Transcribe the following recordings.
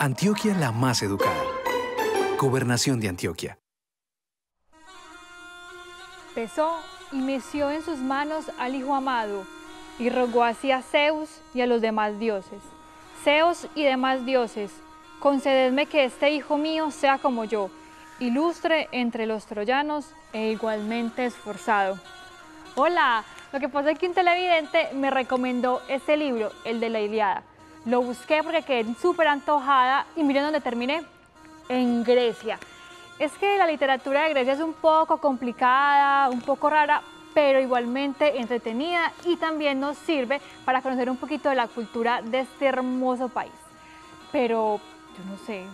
Antioquia la más educada. Gobernación de Antioquia. Pesó y meció en sus manos al Hijo amado, y rogó así a Zeus y a los demás dioses. Zeus y demás dioses, concededme que este hijo mío sea como yo, ilustre entre los troyanos e igualmente esforzado. Hola, lo que pasa es que un televidente me recomendó este libro, el de la Ilíada. Lo busqué porque quedé súper antojada y miren dónde terminé, en Grecia. Es que la literatura de Grecia es un poco complicada, un poco rara, pero igualmente entretenida y también nos sirve para conocer un poquito de la cultura de este hermoso país. Pero yo no sé,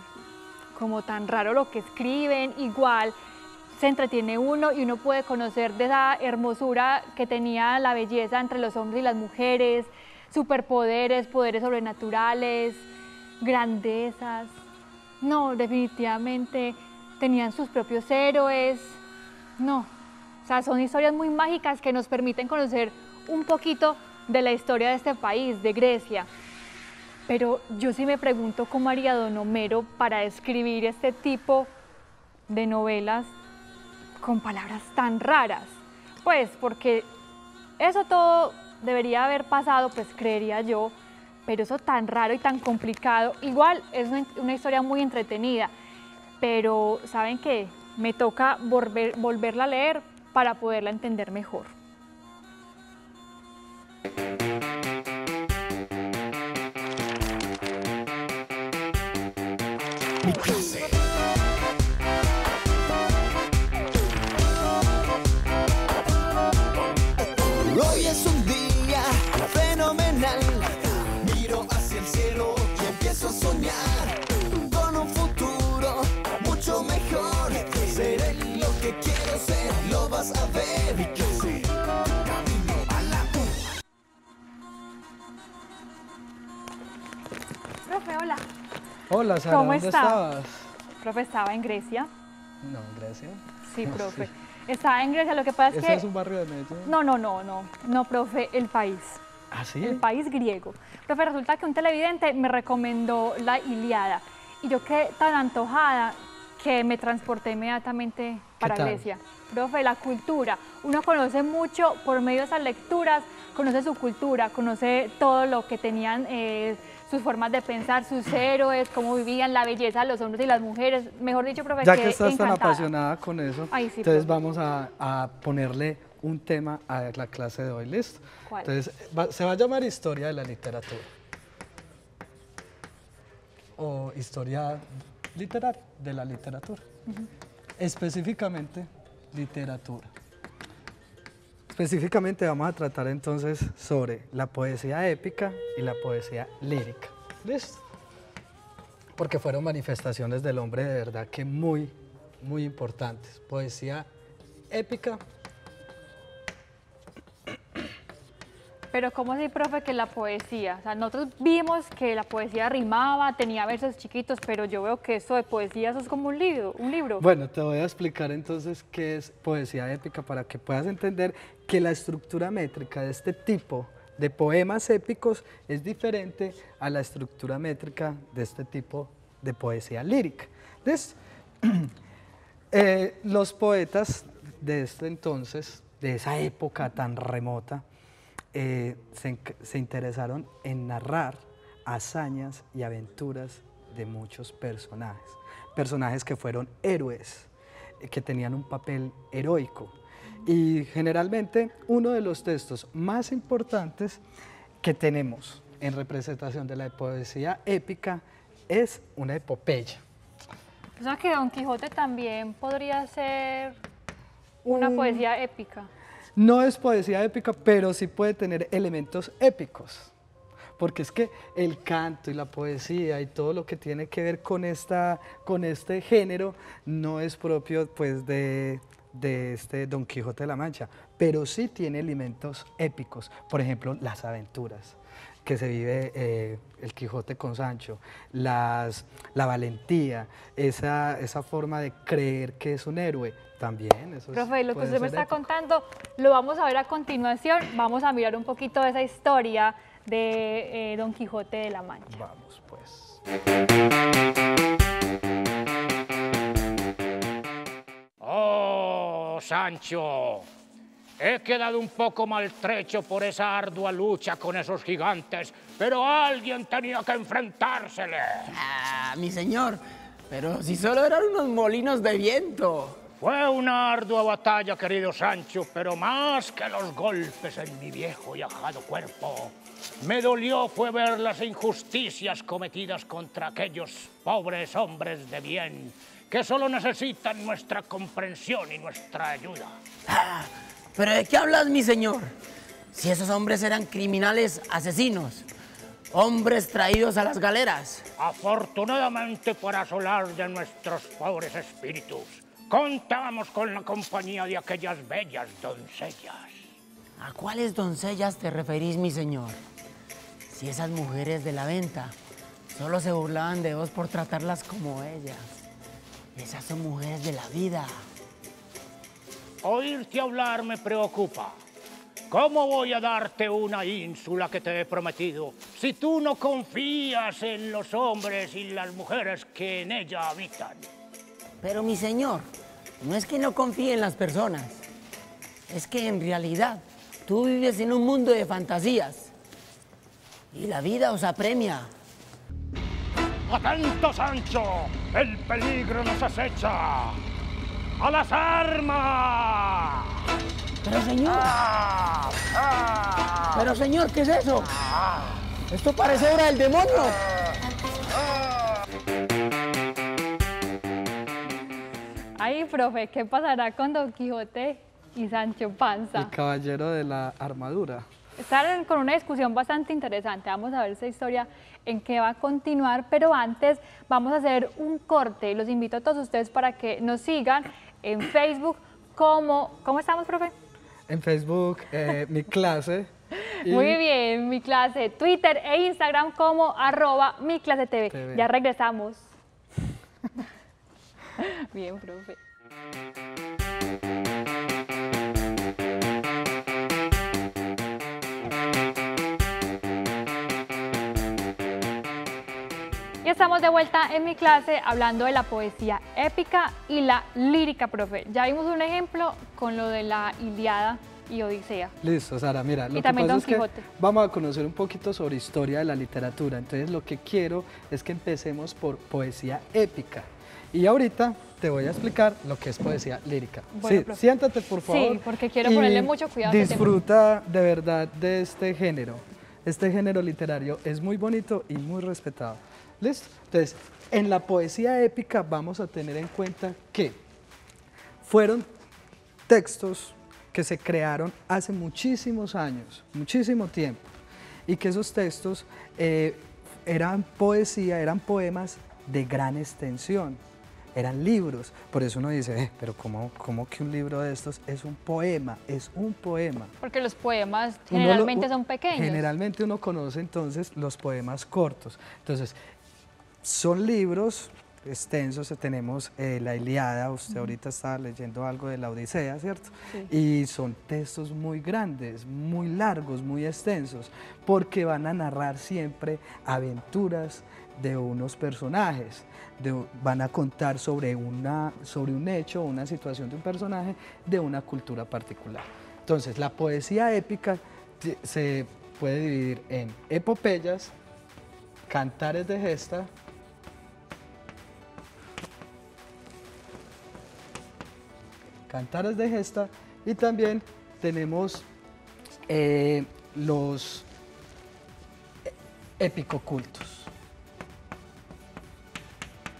como tan raro lo que escriben, igual se entretiene uno y uno puede conocer de esa hermosura que tenía la belleza entre los hombres y las mujeres, superpoderes, poderes sobrenaturales, grandezas. No, definitivamente tenían sus propios héroes. No, o sea, son historias muy mágicas que nos permiten conocer un poquito de la historia de este país, de Grecia. Pero yo sí me pregunto cómo haría don Homero para escribir este tipo de novelas con palabras tan raras. Pues porque eso todo debería haber pasado, pues creería yo, pero eso tan raro y tan complicado, igual es una historia muy entretenida, pero ¿saben qué? Me toca volverla a leer para poderla entender mejor. Mi clase. Hoy es un día fenomenal. Miro hacia el cielo y empiezo a soñar con un futuro mucho mejor. Seré lo que quiero ser, lo vas a ver. Mi clase, camino a la U. Profe, hola. Hola, Sara, ¿Cómo ¿dónde está? estabas? Profe, estaba en Grecia. No, en Grecia. Sí, ¿Cómo profe. así? Estaba en Grecia, lo que pasa es ¿Ese que... es un barrio de Medellín? No, profe, el país. ¿Ah, sí? El país griego. Profe, resulta que un televidente me recomendó la Ilíada y yo quedé tan antojada que me transporté inmediatamente para tal? Grecia. Profe, la cultura. Uno conoce mucho por medio de esas lecturas, conoce su cultura, conoce todo lo que tenían, sus formas de pensar, sus héroes, cómo vivían, la belleza de los hombres y las mujeres. Mejor dicho, profe, Ya quedé que estás tan encantada. apasionada con eso, Ay, sí, entonces profe. vamos a ponerle un tema a la clase de hoy, ¿listo? ¿Cuál? Entonces, se va a llamar Historia de la Literatura. O Historia Literal de la Literatura. Específicamente, literatura. Específicamente vamos a tratar entonces sobre la poesía épica y la poesía lírica. ¿Listo? Porque fueron manifestaciones del hombre de verdad que muy importantes. Poesía épica. Pero ¿cómo así, profe, que la poesía? O sea, nosotros vimos que la poesía rimaba, tenía versos chiquitos, pero yo veo que eso de poesía, eso es como un libro. Bueno, te voy a explicar entonces qué es poesía épica para que puedas entender que la estructura métrica de este tipo de poemas épicos es diferente a la estructura métrica de este tipo de poesía lírica. Entonces, los poetas de este entonces, de esa época tan remota, se interesaron en narrar hazañas y aventuras de muchos personajes. Personajes que fueron héroes, que tenían un papel heroico. Y generalmente uno de los textos más importantes que tenemos en representación de la poesía épica es una epopeya. O sea que Don Quijote también podría ser una poesía épica. No es poesía épica, pero sí puede tener elementos épicos, porque es que el canto y la poesía y todo lo que tiene que ver con este género no es propio pues, de este Don Quijote de la Mancha, pero sí tiene elementos épicos, por ejemplo, las aventuras que se vive el Quijote con Sancho, la valentía, esa forma de creer que es un héroe, también. Eso Profe, lo que puede usted me ser está épico. contando lo vamos a ver a continuación. Vamos a mirar un poquito de esa historia de Don Quijote de la Mancha. Vamos pues. Sancho. He quedado un poco maltrecho por esa ardua lucha con esos gigantes, pero alguien tenía que enfrentársele. Ah, mi señor, pero si solo eran unos molinos de viento. Fue una ardua batalla, querido Sancho, pero más que los golpes en mi viejo y ajado cuerpo, me dolió fue ver las injusticias cometidas contra aquellos pobres hombres de bien que solo necesitan nuestra comprensión y nuestra ayuda. Ah, ¿pero de qué hablas, mi señor? Si esos hombres eran criminales asesinos, hombres traídos a las galeras. Afortunadamente, para asolar de nuestros pobres espíritus, contábamos con la compañía de aquellas bellas doncellas. ¿A cuáles doncellas te referís, mi señor? Si esas mujeres de la venta solo se burlaban de vos por tratarlas como ellas. Esas son mujeres de la vida. Oírte hablar me preocupa. ¿Cómo voy a darte una ínsula que te he prometido si tú no confías en los hombres y las mujeres que en ella habitan? Pero, mi señor, no es que no confíe en las personas. Es que en realidad tú vives en un mundo de fantasías. Y la vida os apremia. ¡Atento, Sancho! ¡El peligro nos acecha! ¡A las armas! Pero, señor... Pero, señor, ¿qué es eso? Esto parece obra del demonio. Ay, profe, ¿qué pasará con Don Quijote y Sancho Panza? El caballero de la armadura. Están con una discusión bastante interesante. Vamos a ver esa historia en qué va a continuar, pero antes vamos a hacer un corte. Los invito a todos ustedes para que nos sigan en Facebook como... ¿Cómo estamos, profe? En Facebook, mi clase. Y Muy bien, mi clase, Twitter e Instagram como @miclasetv. Ya regresamos. Bien, profe. Y estamos de vuelta en mi clase hablando de la poesía épica y la lírica, profe. Ya vimos un ejemplo con lo de la Ilíada y Odisea. Listo, Sara, mira, lo que también pasa Don es que Quijote. vamos a conocer un poquito sobre historia de la literatura. Entonces, lo que quiero es que empecemos por poesía épica. Y ahorita te voy a explicar lo que es poesía lírica. Bueno, Sí, profe. siéntate, por favor. Sí, porque quiero y ponerle mucho cuidado a este tema. disfruta de verdad de este género. Este género literario es muy bonito y muy respetado. ¿Listo? Entonces, en la poesía épica vamos a tener en cuenta que fueron textos que se crearon hace muchísimos años, muchísimo tiempo, y que esos textos eran poesía, eran poemas de gran extensión, eran libros. Por eso uno dice, pero ¿cómo que un libro de estos es un poema? Es un poema. Porque los poemas Uno generalmente son pequeños. Generalmente uno conoce entonces los poemas cortos. Entonces, son libros extensos, tenemos la Ilíada, usted ahorita estaba leyendo algo de la Odisea, ¿cierto? Sí. Y son textos muy grandes, muy largos, muy extensos, porque van a narrar siempre aventuras de unos personajes, van a contar sobre un hecho, una situación de un personaje, de una cultura particular. Entonces, la poesía épica se puede dividir en epopeyas, cantares de gesta, y también tenemos los épico-cultos.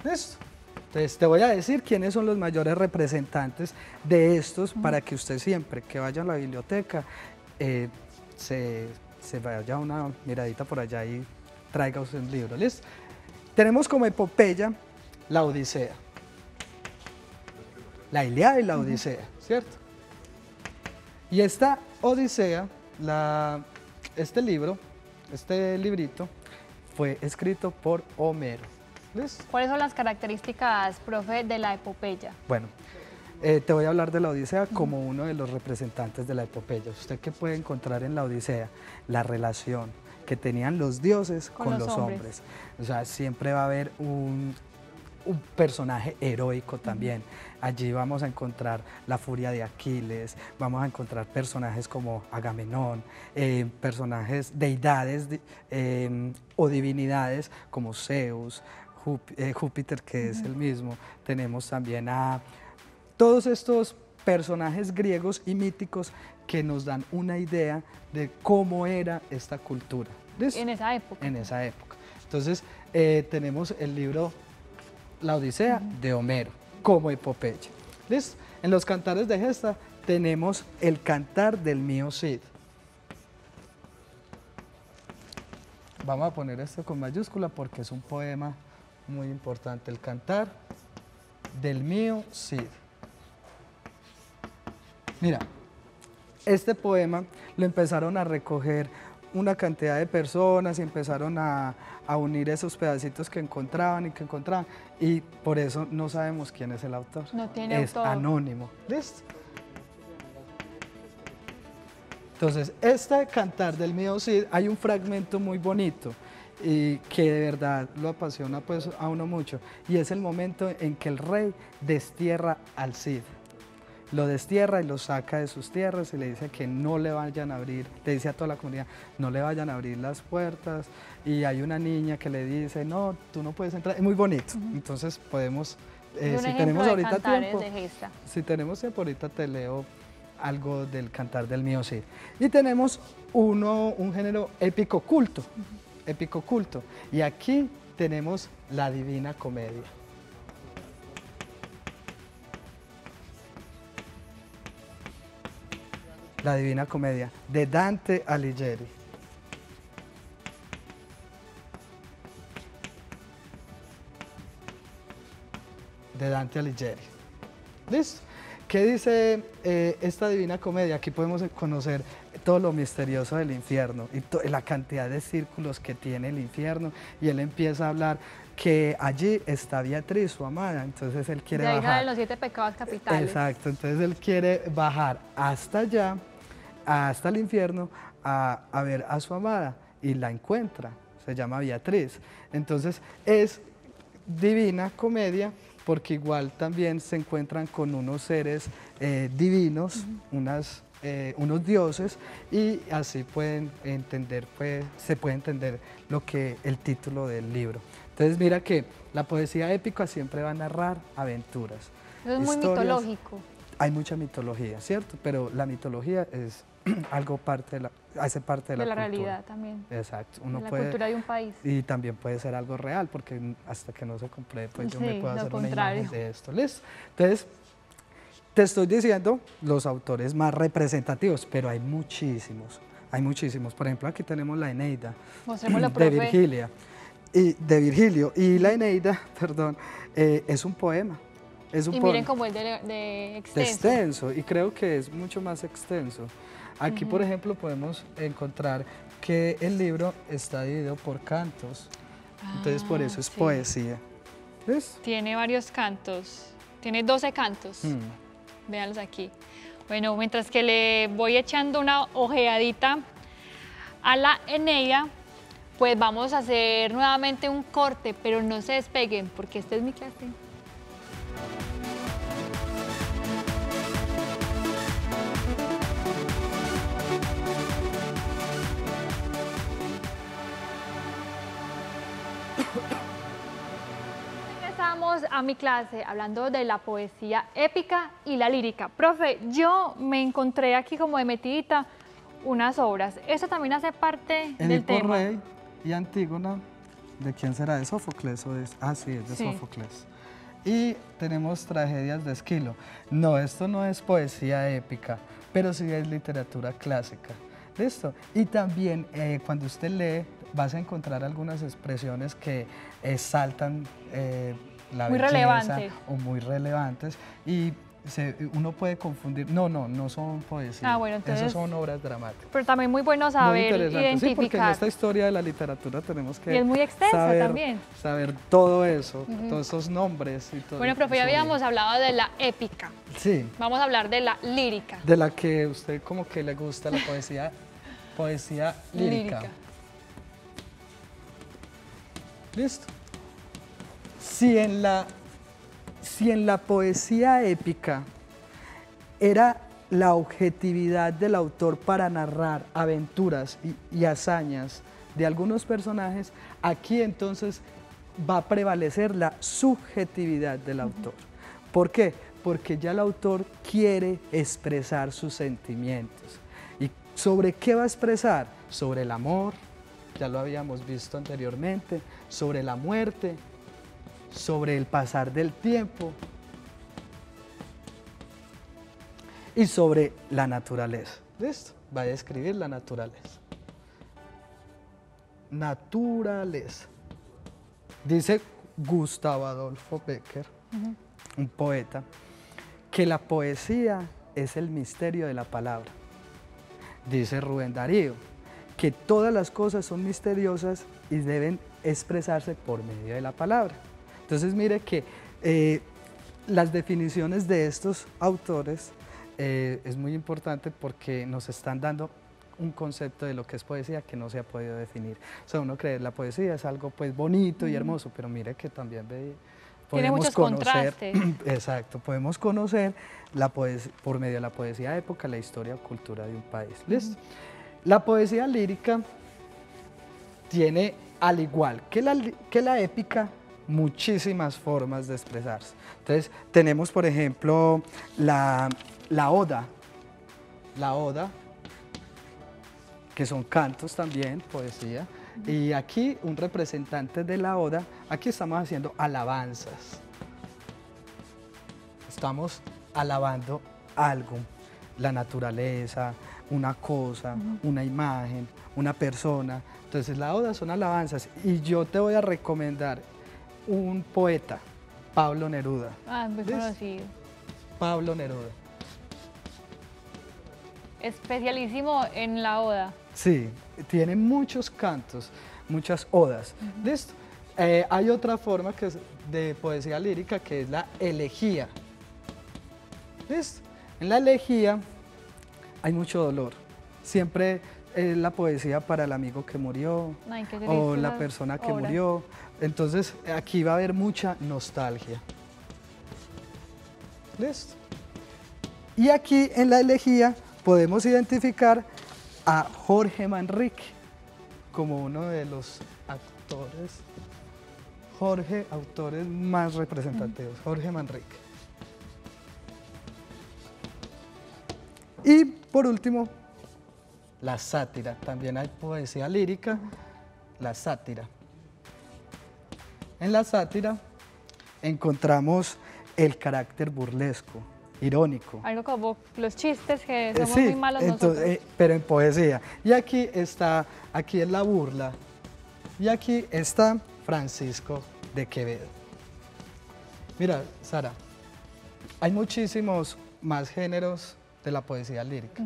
¿Listo? Entonces te voy a decir quiénes son los mayores representantes de estos para que usted siempre que vaya a la biblioteca se vaya una miradita por allá y traiga usted un libro. ¿Listo? Tenemos como epopeya la Odisea. La Ilíada y la Odisea, ¿cierto? Y esta Odisea, este librito, fue escrito por Homero. ¿Listo? ¿Cuáles son las características, profe, de la epopeya? Bueno, te voy a hablar de la Odisea como uno de los representantes de la epopeya. ¿Usted qué puede encontrar en la Odisea? La relación que tenían los dioses con los hombres. O sea, siempre va a haber un personaje heroico también. Allí vamos a encontrar la furia de Aquiles, vamos a encontrar personajes como Agamenón, personajes, deidades o divinidades como Zeus, Júpiter, que es el mismo. Tenemos también a todos estos personajes griegos y míticos que nos dan una idea de cómo era esta cultura. ¿Listo? En esa época. En esa época. Entonces, tenemos el libro La Odisea de Homero como epopeya. ¿Listo? En los cantares de gesta tenemos el cantar del mío Cid. Vamos a poner esto con mayúscula porque es un poema muy importante. El cantar del mío Cid. Mira, este poema lo empezaron a recoger una cantidad de personas y empezaron a unir esos pedacitos que encontraban y por eso no sabemos quién es el autor. No tiene es autor. Anónimo. ¿Listo? Entonces, este cantar del mío Cid, hay un fragmento muy bonito y que de verdad lo apasiona pues a uno mucho, y es el momento en que el rey destierra al Cid. Lo destierra y lo saca de sus tierras y le dice que no le vayan a abrir, le dice a toda la comunidad, no le vayan a abrir las puertas, y hay una niña que le dice, no, tú no puedes entrar, es muy bonito. Entonces podemos, Es un si ejemplo tenemos de ahorita cantares tiempo, de gesta. si tenemos tiempo ahorita te leo algo del cantar del mío Cid. Y tenemos un género épico culto, y aquí tenemos la Divina Comedia. La Divina Comedia, de Dante Alighieri. De Dante Alighieri. ¿Listo? ¿Qué dice esta Divina Comedia? Aquí podemos conocer todo lo misterioso del infierno y la cantidad de círculos que tiene el infierno, y él empieza a hablar que allí está Beatriz, su amada, entonces él quiere De ahí bajar. salen los 7 pecados capitales. Exacto, entonces él quiere bajar hasta allá, hasta el infierno, a ver a su amada, y la encuentra, se llama Beatriz. Entonces es Divina Comedia porque igual también se encuentran con unos seres divinos, unos dioses, y así pueden entender, se puede entender lo que el título del libro. Entonces mira que la poesía épica siempre va a narrar aventuras. Eso es muy historias. mitológico. Hay mucha mitología, ¿cierto? Pero la mitología es algo hace parte de la cultura. realidad también. Exacto. De la cultura de un país. Y también puede ser algo real, porque hasta que no se compruebe, pues yo me Sí, puedo lo hacer una contrario. imagen de esto. ¿Listo? Entonces, te estoy diciendo los autores más representativos, pero hay muchísimos. Hay muchísimos. Por ejemplo, aquí tenemos la Eneida Mostrémoslo, de profe. Virgilio. Y la Eneida, perdón, es un poema. Es un Y poema miren cómo es de de extenso. extenso, y creo que es mucho más extenso. Aquí, por ejemplo, podemos encontrar que el libro está dividido por cantos, entonces por eso es sí. poesía. ¿Ves? Tiene varios cantos. Tiene 12 cantos. Véanlos aquí. Bueno, mientras que le voy echando una ojeadita a la Eneida, pues vamos a hacer nuevamente un corte, pero no se despeguen porque esta es mi clase. Regresamos a mi clase hablando de la poesía épica y la lírica. Profe, yo me encontré aquí como de metidita unas obras. ¿Eso también hace parte del Edipo tema? Rey y Antígona, ¿de quién será? ¿De Sófocles? Sí, es de Sí. Sófocles. Y tenemos Tragedias de Esquilo. No, esto no es poesía épica, pero sí es literatura clásica. ¿Listo? Y también cuando usted lee, vas a encontrar algunas expresiones que saltan la Muy belleza relevante. o muy relevantes, y uno puede confundir. No son poesía. Bueno, entonces- Esos son obras dramáticas. Pero también muy bueno Muy saber interesante, sí, porque en identificar. esta historia de la literatura tenemos que Y es muy extensa saber, también. saber todo eso, todos esos nombres y todo. Bueno, profe, ya eso. habíamos hablado de la épica. Sí, Vamos a hablar de la lírica. de la que usted como que le gusta la poesía, poesía lírica. ¿Listo? Si en la si en la poesía épica era la objetividad del autor para narrar aventuras y hazañas de algunos personajes, aquí entonces va a prevalecer la subjetividad del autor. ¿Por qué? Porque ya el autor quiere expresar sus sentimientos. ¿Y sobre qué va a expresar? Sobre el amor, ya lo habíamos visto anteriormente, sobre la muerte, sobre el pasar del tiempo y sobre la naturaleza. ¿Listo? Va a describir la naturaleza. Naturaleza. Dice Gustavo Adolfo Bécquer, un poeta, que la poesía es el misterio de la palabra. Dice Rubén Darío, que todas las cosas son misteriosas y deben expresarse por medio de la palabra. Entonces mire que las definiciones de estos autores es muy importante porque nos están dando un concepto de lo que es poesía que no se ha podido definir. O sea, uno cree que la poesía es algo pues bonito y hermoso, pero mire que también tiene muchos contrastes. Exacto, podemos conocer la poesía, por medio de la poesía de época, la historia o cultura de un país. ¿Listo? La poesía lírica tiene, al igual que la épica, muchísimas formas de expresarse. Entonces, tenemos, por ejemplo, la oda, que son cantos también, poesía, y aquí un representante de la oda, aquí estamos haciendo alabanzas. Estamos alabando algo, la naturaleza, una cosa, una imagen, una persona. Entonces la oda son alabanzas y yo te voy a recomendar un poeta, Pablo Neruda. Ah, muy conocido. Pablo Neruda. Especialísimo en la oda. Sí, tiene muchos cantos, muchas odas. ¿Listo? Hay otra forma que es de poesía lírica que es la elegía. ¿Listo? En la elegía hay mucho dolor. Siempre es la poesía para el amigo que murió. Ay, qué triste o la esa persona que obra. murió. Entonces aquí va a haber mucha nostalgia. ¿Listo? Y aquí en la elegía podemos identificar a Jorge Manrique como uno de los autores más representativos, Jorge Manrique. Y por último, la sátira. También hay poesía lírica, la sátira. En la sátira encontramos el carácter burlesco, irónico. Algo como los chistes que somos Sí, muy malos entonces, nosotros. pero en poesía. Y aquí es la burla. Y aquí está Francisco de Quevedo. Mira, Sara, hay muchísimos más géneros de la poesía lírica.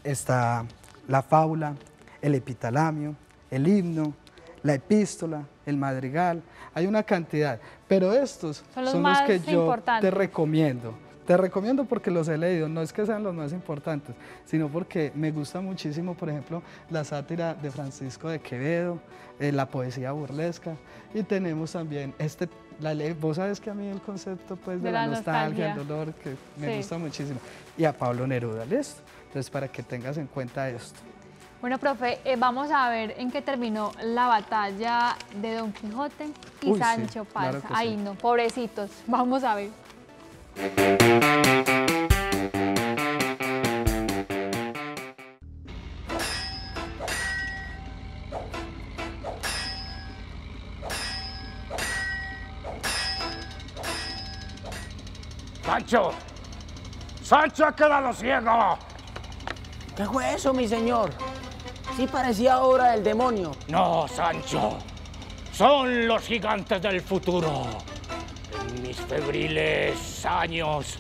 Está la fábula, el epitalamio, el himno, la epístola, el madrigal. Hay una cantidad, pero estos Son los los más que yo importantes. te recomiendo. Te recomiendo porque los he leído, no es que sean los más importantes, sino porque me gusta muchísimo, por ejemplo, la sátira de Francisco de Quevedo, la poesía burlesca, y tenemos también vos sabes que a mí el concepto pues, de la nostalgia, el dolor, que me gusta muchísimo, y a Pablo Neruda, ¿listo? Entonces, para que tengas en cuenta esto. Bueno, profe, vamos a ver en qué terminó la batalla de Don Quijote y Uy, sí, Sancho Panza. claro que Ay, sí. no, pobrecitos. Vamos a ver. ¡Sancho! ¡Sancho ha quedado ciego! ¿Qué fue eso, mi señor? Sí parecía obra del demonio. No, Sancho. Son los gigantes del futuro. En mis febriles años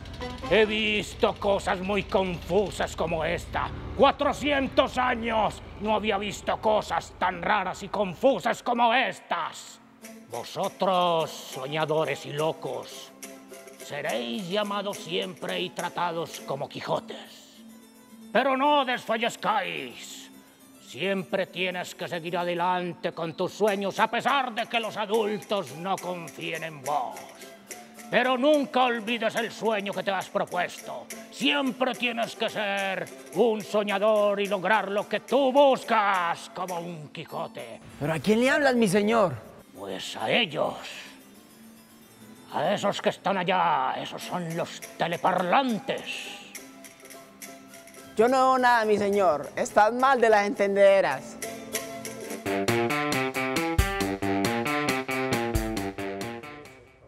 he visto cosas muy confusas como esta. 400 años no había visto cosas tan raras y confusas como estas. Vosotros, soñadores y locos, seréis llamados siempre y tratados como Quijotes. Pero no desfallezcáis. Siempre tienes que seguir adelante con tus sueños a pesar de que los adultos no confíen en vos. Pero nunca olvides el sueño que te has propuesto. Siempre tienes que ser un soñador y lograr lo que tú buscas, como un Quijote. ¿Pero a quién le hablas, mi señor? Pues a ellos. A esos que están allá, esos son los teleparlantes. Yo no veo nada, mi señor. Estás mal de las entendederas.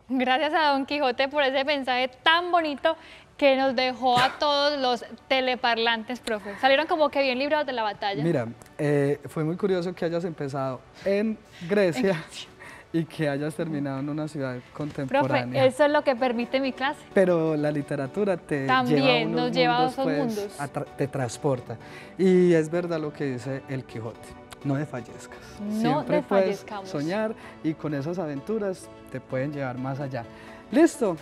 Gracias a Don Quijote por ese mensaje tan bonito que nos dejó a todos los teleparlantes, profe. Salieron como que bien librados de la batalla. Mira, fue muy curioso que hayas empezado en Grecia y que hayas terminado en una ciudad contemporánea. Profe, eso es lo que permite mi clase. Pero la literatura te También lleva a unos nos lleva a mundos, esos pues, mundos. te transporta. Y es verdad lo que dice el Quijote, no desfallezcas. No Siempre puedes desfallezcamos. soñar y con esas aventuras te pueden llevar más allá. Listo,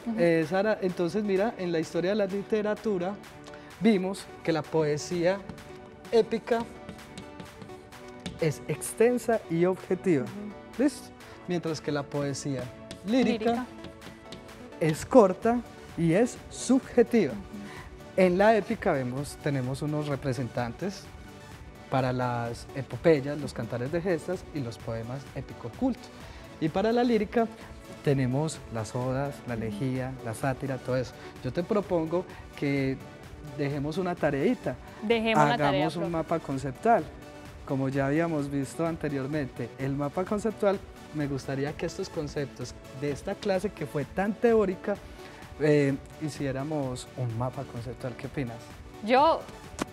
Sara, entonces mira, en la historia de la literatura vimos que la poesía épica es extensa y objetiva. ¿Listo? Mientras que la poesía lírica es corta y es subjetiva. En la épica tenemos unos representantes para las epopeyas, los cantares de gestas y los poemas épico-cultos. Y para la lírica tenemos las odas, la elegía, la sátira, todo eso. Yo te propongo que dejemos una tareita. Dejemos la tarea, hagamos un profe. mapa conceptual. Como ya habíamos visto anteriormente, el mapa conceptual, me gustaría que estos conceptos de esta clase que fue tan teórica, hiciéramos un mapa conceptual. ¿Qué opinas? Yo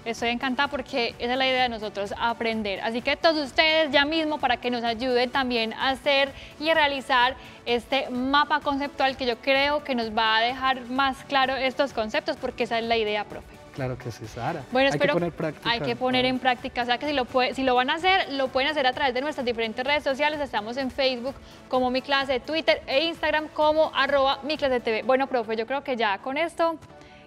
estoy encantada porque esa es la idea de nosotros, aprender. Así que todos ustedes ya mismo para que nos ayuden también a hacer y a realizar este mapa conceptual que yo creo que nos va a dejar más claro estos conceptos porque esa es la idea, profe. Claro que sí, Sara. Bueno, Hay que poner práctica. Hay que poner en práctica, o sea que si lo van a hacer, lo pueden hacer a través de nuestras diferentes redes sociales. Estamos en Facebook como Mi Clase, Twitter e Instagram como @miclasetv. Bueno, profe, yo creo que ya con esto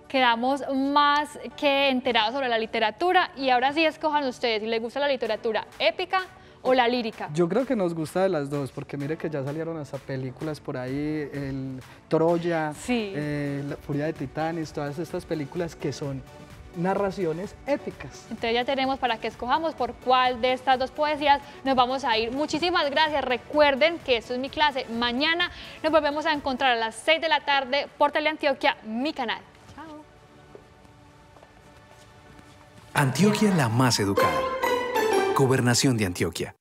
quedamos más que enterados sobre la literatura y ahora sí escojan ustedes si les gusta la literatura épica o la lírica. Yo creo que nos gusta de las dos, porque mire que ya salieron hasta películas por ahí, el Troya, Sí. La Furia de Titanes, todas estas películas que son narraciones épicas. Entonces ya tenemos para que escojamos por cuál de estas dos poesías nos vamos a ir. Muchísimas gracias. Recuerden que esto es Mi Clase. Mañana nos volvemos a encontrar a las 6 de la tarde por Teleantioquia, mi canal. Chao. Antioquia la más educada. Gobernación de Antioquia.